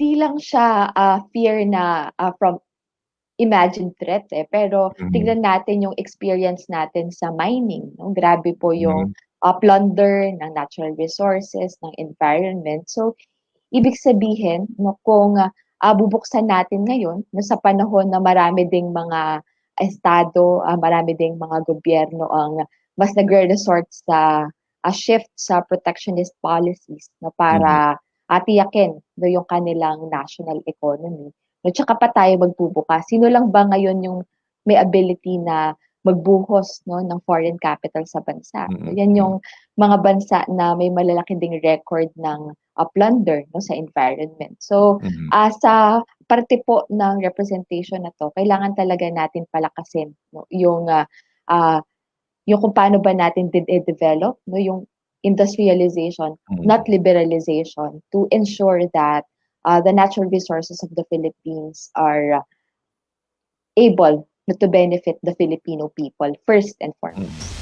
hindi lang siya, fear na, from imagined threat, pero Mhm, tignan natin yung experience natin sa mining 'no, grabe po yung, mhm, plunder ng natural resources, ng environment. So, ibig sabihin 'no, kung, bubuksan natin ngayon 'no, sa panahon na marami ding mga estado, marami ding mga gobyerno ang mas nagre-resort sa, shift sa protectionist policies 'no, mhm, para, tiyakin 'no, yung kanilang national economy 'no, tsaka pa tayo magbubukas. Sino lang ba ngayon yung may ability na magbuhos 'no, ng foreign capital sa bansa? mm, Yan mm, yung mga bansa na may malalaki ding record ng plunder 'no, sa environment. So, mhm, sa parte po ng representation na 'to kailangan talaga natin palakasin 'no, ah, yung kung paano ba natin develop 'no, yung industrialization, not mm, liberalization to ensure that, the natural resources of the Philippines are able to benefit the Filipino people first and mm. foremost.